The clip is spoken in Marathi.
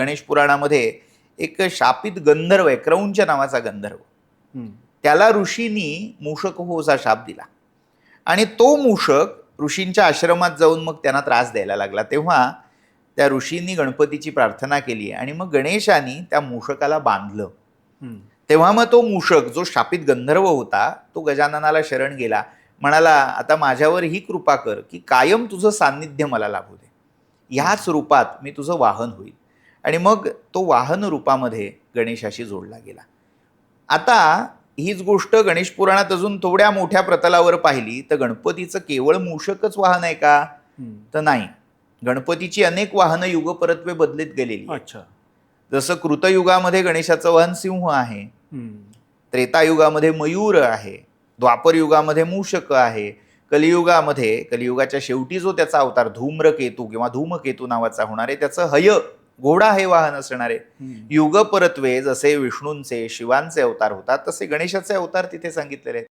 गणेश पुराणामध्ये एक शापित गंधर्व आहे, क्रौंच नावाचा गंधर्व. त्याला ऋषींनी मूषक हो असा शाप दिला आणि तो मूषक ऋषींच्या आश्रमात जाऊन मग त्यांना त्रास द्यायला लागला. तेव्हा त्या ऋषींनी गणपतीची प्रार्थना केली आणि मग गणेशानी त्या मूषकाला बांधलं. तेव्हा मग तो मूषक जो शापित गंधर्व होता तो गजाननाला शरण गेला, म्हणाला आता माझ्यावर ही कृपा कर की कायम तुझं सान्निध्य मला लाभू दे, ह्याच रूपात मी तुझं वाहन होईल. आणि मग तो वाहन रूपामध्ये गणेशाशी जोडला गेला. आता हीच गोष्ट गणेश पुराणात अजून थोड्या मोठ्या प्रतलावर पाहिली तर गणपतीचं केवळ मूषकच वाहन आहे का, तर नाही. गणपतीची अनेक वाहनं युगपरत्वे बदलत गेलेली. अच्छा. जसं कृतयुगामध्ये गणेशाचं वाहन सिंह आहे, त्रेतायुगामध्ये मयूर आहे, द्वापर युगामध्ये मूषक आहे, कलियुगाच्या शेवटी जो त्याचा अवतार धूम्रकेतू किंवा धूमकेतू नावाचा होणार आहे त्याचं हय घोडा हे वाहन असणार आहे. युगपरत्वे जसे विष्णूंचे शिवांचे अवतार होतात तसे गणेशाचे अवतार तिथे सांगितलेले आहेत.